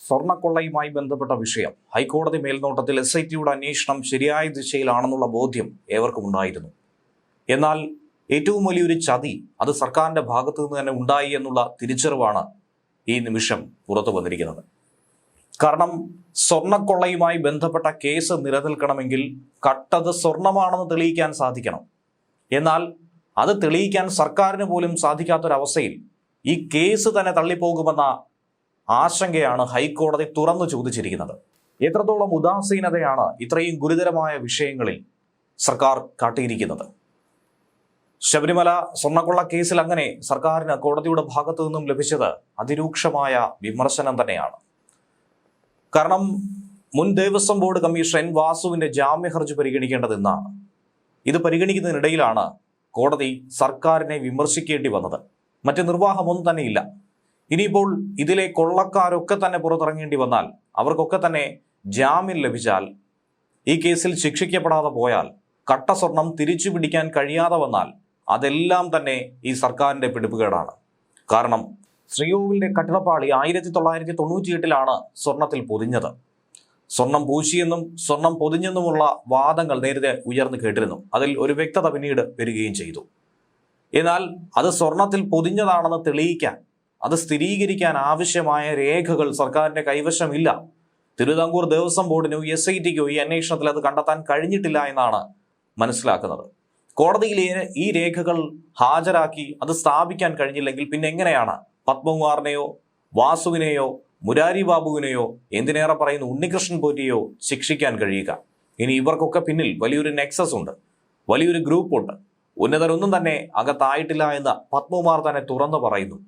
സ്വർണ്ണക്കൊള്ളയുമായി ബന്ധപ്പെട്ട വിഷയം ഹൈക്കോടതി മേൽനോട്ടത്തിൽ SITയുടെ അന്വേഷണം ശരിയായ ദിശയിലാണെന്നുള്ള ബോധ്യം ഏവർക്കും ഉണ്ടായിരുന്നു. എന്നാൽ ഏറ്റവും വലിയൊരു ചതി അത് സർക്കാരിന്റെ ഭാഗത്തു നിന്ന് തന്നെ ഉണ്ടായി എന്നുള്ള തിരിച്ചറിവാണ് ഈ നിമിഷം പുറത്തു വന്നിരിക്കുന്നത്. കാരണം സ്വർണ്ണക്കൊള്ളയുമായി ബന്ധപ്പെട്ട കേസ് നിലനിൽക്കണമെങ്കിൽ കട്ടത് സ്വർണമാണെന്ന് തെളിയിക്കാൻ സാധിക്കണം. എന്നാൽ അത് തെളിയിക്കാൻ സർക്കാരിന് പോലും സാധിക്കാത്തൊരവസ്ഥയിൽ ഈ കേസ് തന്നെ തള്ളിപ്പോകുമെന്ന ആശങ്കയാണ് ഹൈക്കോടതി തുറന്നു ചോദിച്ചിരിക്കുന്നത്. എത്രത്തോളം ഉദാസീനതയാണ് ഇത്രയും ഗുരുതരമായ വിഷയങ്ങളിൽ സർക്കാർ കാട്ടിയിരിക്കുന്നത്. ശബരിമല സ്വർണ്ണക്കൊള്ള കേസിൽ അങ്ങനെ സർക്കാരിന് കോടതിയുടെ ഭാഗത്തു നിന്നും ലഭിച്ചത് അതിരൂക്ഷമായ വിമർശനം തന്നെയാണ്. കാരണം മുൻ ദേവസ്വം ബോർഡ് കമ്മീഷണർ N. വാസുവിന്റെ ജാമ്യ ഹർജി പരിഗണിക്കേണ്ടതെന്നാണ്. ഇത് പരിഗണിക്കുന്നതിനിടയിലാണ് കോടതി സർക്കാരിനെ വിമർശിക്കേണ്ടി വന്നത്. മറ്റ് നിർവാഹമൊന്നും തന്നെയില്ല. ഇനിയിപ്പോൾ ഇതിലെ കൊള്ളക്കാരൊക്കെ തന്നെ പുറത്തിറങ്ങേണ്ടി വന്നാൽ, അവർക്കൊക്കെ തന്നെ ജാമ്യം ലഭിച്ചാൽ, ഈ കേസിൽ ശിക്ഷിക്കപ്പെടാതെ പോയാൽ, കട്ട സ്വർണം തിരിച്ചു പിടിക്കാൻ കഴിയാതെ വന്നാൽ അതെല്ലാം തന്നെ ഈ സർക്കാരിന്റെ പിടിപ്പുകേടാണ്. കാരണം ശ്രീകോവിലിന്റെ കട്ടിളപ്പാളി 1998 സ്വർണത്തിൽ പൊതിഞ്ഞത്. സ്വർണം പൂശിയെന്നും സ്വർണം പൊതിഞ്ഞെന്നുമുള്ള വാദങ്ങൾ നേരത്തെ ഉയർന്നു കേട്ടിരുന്നു. അതിൽ ഒരു വ്യക്തത പിന്നീട് വരികയും ചെയ്തു. എന്നാൽ അത് സ്വർണത്തിൽ പൊതിഞ്ഞതാണെന്ന് തെളിയിക്കാൻ, അത് സ്ഥിരീകരിക്കാൻ ആവശ്യമായ രേഖകൾ സർക്കാരിന്റെ കൈവശമില്ല. തിരുവിതാംകൂർ ദേവസ്വം ബോർഡിനോ SITക്കോ ഈ അന്വേഷണത്തിൽ അത് കണ്ടെത്താൻ കഴിഞ്ഞിട്ടില്ല എന്നാണ് മനസ്സിലാക്കുന്നത്. കോടതിയിൽ ഈ രേഖകൾ ഹാജരാക്കി അത് സ്ഥാപിക്കാൻ കഴിഞ്ഞില്ലെങ്കിൽ പിന്നെ എങ്ങനെയാണ് പത്മകുമാറിനെയോ വാസുവിനെയോ മുരാരി ബാബുവിനെയോ എന്തിനേറെ പറയുന്ന ഉണ്ണികൃഷ്ണൻ പോറ്റിയെയോ ശിക്ഷിക്കാൻ കഴിയുക? ഇനി ഇവർക്കൊക്കെ പിന്നിൽ വലിയൊരു നെക്സസ് ഉണ്ട്, വലിയൊരു ഗ്രൂപ്പുണ്ട്. ഉന്നതരൊന്നും തന്നെ അകത്തായിട്ടില്ല എന്ന് പത്മകുമാർ തന്നെ തുറന്നു പറയുന്നു.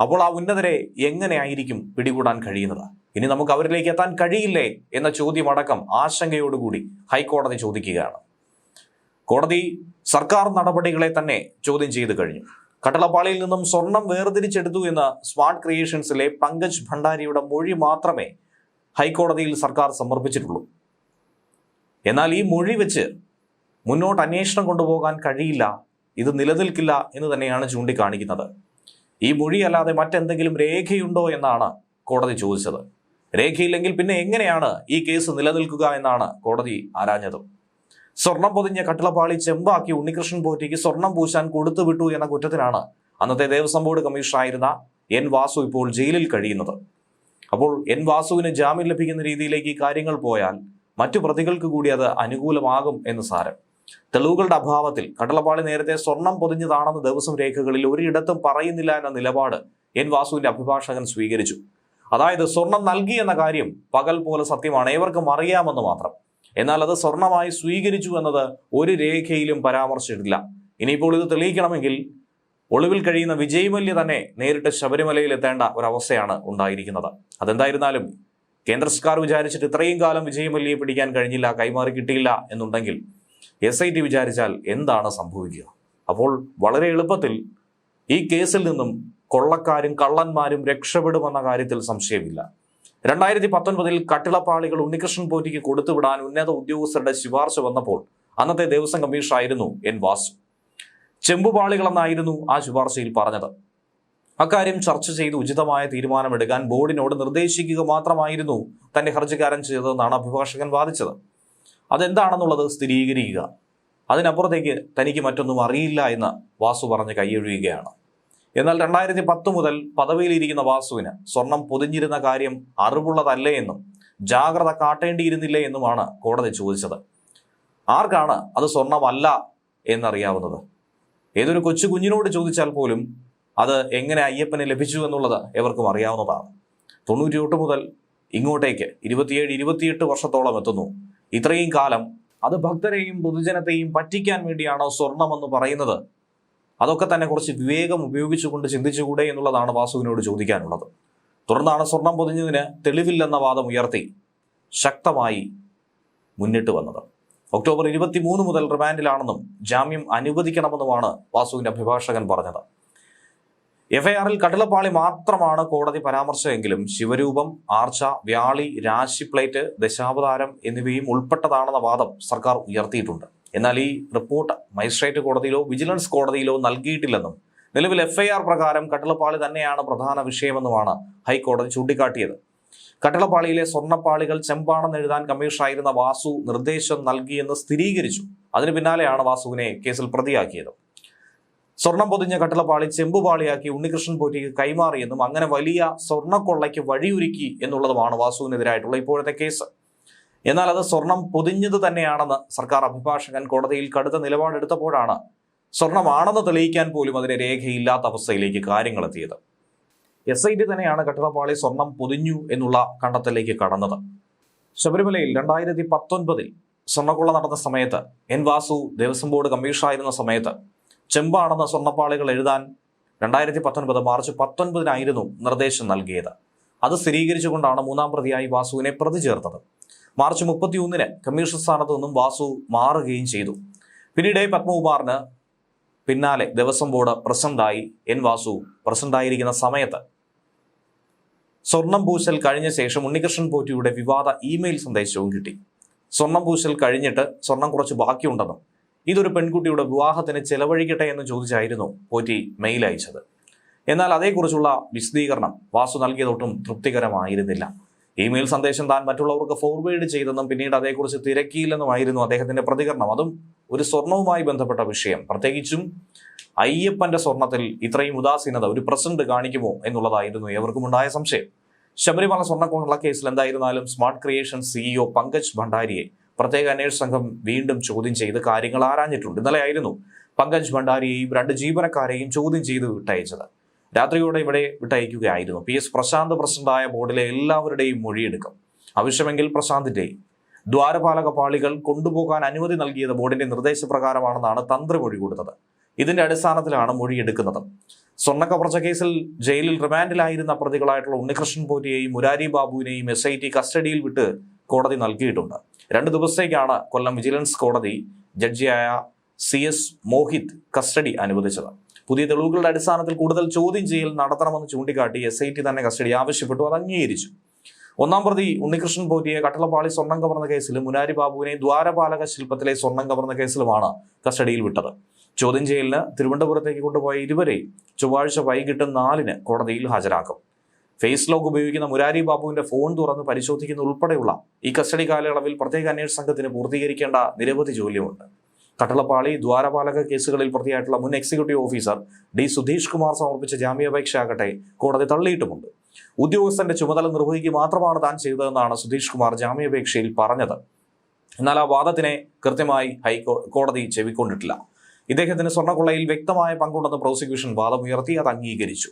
അപ്പോൾ ആ ഉന്നതരെ എങ്ങനെയായിരിക്കും പിടികൂടാൻ കഴിയുന്നത്? ഇനി നമുക്ക് അവരിലേക്ക് എത്താൻ കഴിയില്ലേ എന്ന ചോദ്യമടക്കം ആശങ്കയോടുകൂടി ഹൈക്കോടതി ചോദിക്കുകയാണ്. കോടതി സർക്കാർ നടപടികളെ തന്നെ ചോദ്യം ചെയ്തു കഴിഞ്ഞു. കട്ടളപ്പാളിയിൽ നിന്നും സ്വർണം വേർതിരിച്ചെടുത്തു എന്ന സ്മാർട്ട് ക്രിയേഷൻസിലെ പങ്കജ് ഭണ്ഡാരിയുടെ മൊഴി മാത്രമേ ഹൈക്കോടതിയിൽ സർക്കാർ സമർപ്പിച്ചിട്ടുള്ളൂ. എന്നാൽ ഈ മൊഴി വെച്ച് മുന്നോട്ട് അന്വേഷണം കൊണ്ടുപോകാൻ കഴിയില്ല, ഇത് നിലനിൽക്കില്ല എന്ന് തന്നെയാണ് ചൂണ്ടിക്കാണിക്കുന്നത്. ഈ മൊഴിയല്ലാതെ മറ്റെന്തെങ്കിലും രേഖയുണ്ടോ എന്നാണ് കോടതി ചോദിച്ചത്. രേഖയില്ലെങ്കിൽ പിന്നെ എങ്ങനെയാണ് ഈ കേസ് നിലനിൽക്കുക എന്നാണ് കോടതി ആരാഞ്ഞത്. സ്വർണം പൊതിഞ്ഞ കട്ടിളപ്പാളി ചെമ്പാക്കി ഉണ്ണികൃഷ്ണൻ പോറ്റിക്ക് സ്വർണം പൂശാൻ കൊടുത്തുവിട്ടു എന്ന കുറ്റത്തിനാണ് അന്നത്തെ ദേവസ്വം ബോർഡ് കമ്മീഷണറായിരുന്ന N. വാസു ഇപ്പോൾ ജയിലിൽ കഴിയുന്നത്. അപ്പോൾ N. വാസുവിന് ജാമ്യം ലഭിക്കുന്ന രീതിയിലേക്ക് ഈ കാര്യങ്ങൾ പോയാൽ മറ്റു പ്രതികൾക്ക് കൂടി അത് അനുകൂലമാകും എന്ന് സാരം. തെളിവുകളുടെ അഭാവത്തിൽ കട്ടിളപ്പാളി നേരത്തെ സ്വർണം പൊതിഞ്ഞതാണെന്ന് ദേവസ്വം രേഖകളിൽ ഒരിടത്തും പറയുന്നില്ല എന്ന നിലപാട് N. വാസുവിന്റെ അഭിഭാഷകൻ സ്വീകരിച്ചു. അതായത് സ്വർണം നൽകി എന്ന കാര്യം പകൽ പോലെ സത്യമാണ്, ഏവർക്കും അറിയാമെന്ന് മാത്രം. എന്നാൽ അത് സ്വർണമായി സ്വീകരിച്ചു എന്നത് ഒരു രേഖയിലും പരാമർശിച്ചിട്ടില്ല. ഇനിയിപ്പോൾ ഇത് തെളിയിക്കണമെങ്കിൽ ഒളിവിൽ കഴിയുന്ന വിജയ് മല്യ തന്നെ നേരിട്ട് ശബരിമലയിൽ എത്തേണ്ട ഒരവസ്ഥയാണ് ഉണ്ടായിരിക്കുന്നത്. അതെന്തായിരുന്നാലും കേന്ദ്ര സർക്കാർ വിചാരിച്ചിട്ട് ഇത്രയും കാലം വിജയ് മല്യയെ പിടിക്കാൻ കഴിഞ്ഞില്ല, കൈമാറി കിട്ടിയില്ല എന്നുണ്ടെങ്കിൽ SIT വിചാരിച്ചാൽ എന്താണ് സംഭവിക്കുക? അപ്പോൾ വളരെ എളുപ്പത്തിൽ ഈ കേസിൽ നിന്നും കൊള്ളക്കാരും കള്ളന്മാരും രക്ഷപ്പെടുമെന്ന കാര്യത്തിൽ സംശയമില്ല. 2019 കട്ടിളപ്പാളികൾ ഉണ്ണികൃഷ്ണൻ പോറ്റിക്ക് കൊടുത്തുവിടാൻ ഉന്നത ഉദ്യോഗസ്ഥരുടെ ശുപാർശ വന്നപ്പോൾ അന്നത്തെ ദേവസ്വം കമ്മീഷണറായിരുന്നു N. വാസു. ചെമ്പുപാളികളെന്നായിരുന്നു ആ ശുപാർശയിൽ പറഞ്ഞത്. അക്കാര്യം ചർച്ച ചെയ്ത് ഉചിതമായ തീരുമാനമെടുക്കാൻ ബോർഡിനോട് നിർദ്ദേശിക്കുക മാത്രമായിരുന്നു തന്റെ ഹർജിക്കാരൻ ചെയ്തതെന്നാണ് അഭിഭാഷകൻ വാദിച്ചത്. അതെന്താണെന്നുള്ളത് സ്ഥിരീകരിക്കുക, അതിനപ്പുറത്തേക്ക് തനിക്ക് മറ്റൊന്നും അറിയില്ല എന്ന് വാസു പറഞ്ഞ് കൈയൊഴിയുകയാണ്. എന്നാൽ 2010 മുതൽ പദവിയിലിരിക്കുന്ന വാസുവിന് സ്വർണം പൊതിഞ്ഞിരുന്ന കാര്യം അറിവുള്ളതല്ലേ എന്നും ജാഗ്രത കാട്ടേണ്ടിയിരുന്നില്ലേ എന്നുമാണ് കോടതി ചോദിച്ചത്. ആർക്കാണ് അത് സ്വർണമല്ല എന്നറിയാവുന്നത്? ഏതൊരു കൊച്ചു കുഞ്ഞിനോട് ചോദിച്ചാൽ പോലും അത് എങ്ങനെ അയ്യപ്പന് ലഭിച്ചു എന്നുള്ളത് എവർക്കും അറിയാവുന്നതാണ്. 98 മുതൽ ഇങ്ങോട്ടേക്ക് 27-28 വർഷത്തോളം എത്തുന്നു. ഇത്രയും കാലം അത് ഭക്തരെയും പൊതുജനത്തെയും പറ്റിക്കാൻ വേണ്ടിയാണോ സ്വർണമെന്ന് പറയുന്നത്? അതൊക്കെ തന്നെ കുറച്ച് വിവേകം ഉപയോഗിച്ചുകൊണ്ട് ചിന്തിച്ചുകൂടെ എന്നുള്ളതാണ് വാസുവിനോട് ചോദിക്കാനുള്ളത്. തുടർന്നാണ് സ്വർണം പൊതിഞ്ഞതിന് തെളിവില്ലെന്ന വാദം ഉയർത്തി ശക്തമായി മുന്നിട്ട് വന്നത്. ഒക്ടോബർ 23 മുതൽ റിമാൻഡിലാണെന്നും ജാമ്യം അനുവദിക്കണമെന്നുമാണ് വാസുവിന്റെ അഭിഭാഷകൻ പറഞ്ഞത്. FIR-ൽ കട്ടിളപ്പാളി മാത്രമാണ് കോടതി പരാമർശമെങ്കിലും ശിവരൂപം, ആർച്ച, വ്യാളി, രാശിപ്ലേറ്റ്, ദശാവതാരം എന്നിവയും ഉൾപ്പെട്ടതാണെന്ന വാദം സർക്കാർ ഉയർത്തിയിട്ടുണ്ട്. എന്നാൽ ഈ റിപ്പോർട്ട് മജിസ്ട്രേറ്റ് കോടതിയിലോ വിജിലൻസ് കോടതിയിലോ നൽകിയിട്ടില്ലെന്നും നിലവിൽ FIR പ്രകാരം കട്ടിളപ്പാളി തന്നെയാണ് പ്രധാന വിഷയമെന്നുമാണ് ഹൈക്കോടതി ചൂണ്ടിക്കാട്ടിയത്. കട്ടിളപ്പാളിയിലെ സ്വർണ്ണപ്പാളികൾ ചെമ്പാണെന്ന് എഴുതാൻ കമ്മീഷണറായിരുന്ന വാസു നിർദ്ദേശം നൽകിയെന്ന് സ്ഥിരീകരിച്ചു. അതിന് പിന്നാലെയാണ് വാസുവിനെ കേസിൽ പ്രതിയാക്കിയത്. സ്വർണം പൊതിഞ്ഞ കട്ടിളപ്പാളി ചെമ്പുപാളിയാക്കി ഉണ്ണികൃഷ്ണൻ പോറ്റിക്ക് കൈമാറിയെന്നും അങ്ങനെ വലിയ സ്വർണ്ണക്കൊള്ളയ്ക്ക് വഴിയൊരുക്കി എന്നുള്ളതുമാണ് വാസുവിനെതിരായിട്ടുള്ള ഇപ്പോഴത്തെ കേസ്. എന്നാൽ അത് സ്വർണം പൊതിഞ്ഞത് തന്നെയാണെന്ന് സർക്കാർ അഭിഭാഷകൻ കോടതിയിൽ കടുത്ത നിലപാടെടുത്തപ്പോഴാണ് സ്വർണമാണെന്ന് തെളിയിക്കാൻ പോലും അതിന് രേഖയില്ലാത്ത അവസ്ഥയിലേക്ക് കാര്യങ്ങൾ എത്തിയത്. SIT തന്നെയാണ് കട്ടിളപ്പാളി സ്വർണം പൊതിഞ്ഞു എന്നുള്ള കണ്ടെത്തലിലേക്ക് കടന്നത്. ശബരിമലയിൽ 2019 സ്വർണ്ണക്കൊള്ള നടന്ന സമയത്ത് വാസു ദേവസ്വം ബോർഡ് കമ്മീഷണറായിരുന്ന സമയത്ത് ചെമ്പാണെന്ന സ്വർണ്ണപ്പാളികൾ എഴുതാൻ 2019 മാർച്ച് 19 നിർദ്ദേശം നൽകിയത്. അത് സ്ഥിരീകരിച്ചുകൊണ്ടാണ് മൂന്നാം പ്രതിയായി വാസുവിനെ പ്രതി ചേർത്തത്. മാർച്ച് 31 കമ്മീഷൻ സ്ഥാനത്ത് നിന്നും വാസു മാറുകയും ചെയ്തു. പിന്നീട് പത്മകുമാറിന് പിന്നാലെ ദേവസ്വം ബോർഡ് പ്രസിഡന്റായി വാസു പ്രസിഡന്റായിരിക്കുന്ന സമയത്ത് സ്വർണം പൂശൽ കഴിഞ്ഞ ശേഷം ഉണ്ണികൃഷ്ണൻ പോറ്റിയുടെ വിവാദ ഇമെയിൽ സന്ദേശവും കിട്ടി. സ്വർണം പൂശൽ കഴിഞ്ഞിട്ട് സ്വർണം കുറച്ച് ബാക്കിയുണ്ടെന്നും ഇതൊരു പെൺകുട്ടിയുടെ വിവാഹത്തിന് ചെലവഴിക്കട്ടെ എന്ന് ചോദിച്ചായിരുന്നു പോറ്റി മെയിൽ അയച്ചത്. എന്നാൽ അതേക്കുറിച്ചുള്ള വിശദീകരണം വാസു നൽകിയതൊട്ടും തൃപ്തികരമായിരുന്നില്ല. ഇമെയിൽ സന്ദേശം താൻ മറ്റുള്ളവർക്ക് ഫോർവേഡ് ചെയ്തെന്നും പിന്നീട് അതേക്കുറിച്ച് തിരക്കിയില്ലെന്നുമായിരുന്നു അദ്ദേഹത്തിന്റെ പ്രതികരണം. അതും ഒരു സ്വർണവുമായി ബന്ധപ്പെട്ട വിഷയം, പ്രത്യേകിച്ചും അയ്യപ്പന്റെ സ്വർണത്തിൽ ഇത്രയും ഉദാസീനത ഒരു പ്രസിഡന്റ് കാണിക്കുമോ എന്നുള്ളതായിരുന്നു ഏവർക്കും ഉണ്ടായ സംശയം. ശബരിമല സ്വർണ്ണക്കൊള്ള കേസിൽ എന്തായിരുന്നാലും സ്മാർട്ട് ക്രിയേഷൻ CEO പങ്കജ് ഭണ്ഡാരിയെ പ്രത്യേക അന്വേഷണ സംഘം വീണ്ടും ചോദ്യം ചെയ്ത് കാര്യങ്ങൾ ആരാഞ്ഞിട്ടുണ്ട്. ഇന്നലെയായിരുന്നു പങ്കജ് ഭണ്ഡാരിയെയും 2 ജീവനക്കാരെയും ചോദ്യം ചെയ്ത് വിട്ടയച്ചത്. രാത്രിയോടെ ഇവിടെ വിട്ടയക്കുകയായിരുന്നു. PS പ്രശാന്ത് പ്രസിഡന്റായ ബോർഡിലെ എല്ലാവരുടെയും മൊഴിയെടുക്കും. ആവശ്യമെങ്കിൽ പ്രശാന്തിന്റെയും. ദ്വാരപാലക പാളികൾ കൊണ്ടുപോകാൻ അനുമതി നൽകിയത് ബോർഡിന്റെ നിർദ്ദേശപ്രകാരമാണെന്നാണ് തന്ത്രി മൊഴി കൊടുത്തത്. ഇതിന്റെ അടിസ്ഥാനത്തിലാണ് മൊഴിയെടുക്കുന്നത്. സ്വർണ്ണക്കവർച്ച കേസിൽ ജയിലിൽ റിമാൻഡിലായിരുന്ന പ്രതികളായിട്ടുള്ള ഉണ്ണികൃഷ്ണൻ പോറ്റിയെയും മുരാരി ബാബുവിനെയും SIT കസ്റ്റഡിയിൽ വിട്ട് കോടതി നൽകിയിട്ടുണ്ട്. 2 ദിവസത്തേക്കാണ് കൊല്ലം വിജിലൻസ് കോടതി ജഡ്ജിയായ CS മോഹിത് കസ്റ്റഡി അനുവദിച്ചത്. പുതിയ തെളിവുകളുടെ അടിസ്ഥാനത്തിൽ കൂടുതൽ ചോദ്യം ചെയ്യൽ നടത്തണമെന്ന് ചൂണ്ടിക്കാട്ടി SIT തന്നെ കസ്റ്റഡി ആവശ്യപ്പെട്ടു. അത് അംഗീകരിച്ചു. 1-ാം പ്രതി ഉണ്ണികൃഷ്ണൻ പോറ്റിയെ കട്ടിളപ്പാളി സ്വർണം കവർന്ന കേസിലും മുരാരി ബാബുവിനെ ദ്വാരപാലക ശില്പത്തിലെ സ്വർണം കവർന്ന കേസിലുമാണ് കസ്റ്റഡിയിൽ വിട്ടത്. ചോദ്യം ചെയ്യലിന് തിരുവനന്തപുരത്തേക്ക് കൊണ്ടുപോയ ഇരുവരെയും ചൊവ്വാഴ്ച വൈകിട്ട് 4 കോടതിയിൽ ഹാജരാക്കും. ഫേസ് ലോക്ക് ഉപയോഗിക്കുന്ന മുരാരി ബാബുവിന്റെ ഫോൺ തുറന്ന് പരിശോധിക്കുന്ന ഉൾപ്പെടെയുള്ള ഈ കസ്റ്റഡി കാലയളവിൽ പ്രത്യേക അന്വേഷണ സംഘത്തിന് പൂർത്തീകരിക്കേണ്ട നിരവധി ജോലിയുണ്ട്. കട്ടിളപ്പാളി ദ്വാരപാലക കേസുകളിൽ പ്രതിയായിട്ടുള്ള മുൻ executive officer D Sudheesh Kumar സമർപ്പിച്ച ജാമ്യാപേക്ഷ ആകട്ടെ കോടതി തള്ളിയിട്ടുമുണ്ട്. ഉദ്യോഗസ്ഥന്റെ ചുമതല നിർവഹിക്കുക മാത്രമാണ് താൻ ചെയ്തതെന്നാണ് സുധീഷ് കുമാർ ജാമ്യാപേക്ഷയിൽ പറഞ്ഞത്. എന്നാൽ ആ വാദത്തിനെ കൃത്യമായി കോടതി ചെവിക്കൊണ്ടിട്ടില്ല. ഇദ്ദേഹത്തിന് സ്വർണ്ണക്കൊള്ളയിൽ വ്യക്തമായ പങ്കുണ്ടെന്ന് പ്രോസിക്യൂഷൻ വാദമുയർത്തി. അത് അംഗീകരിച്ചു.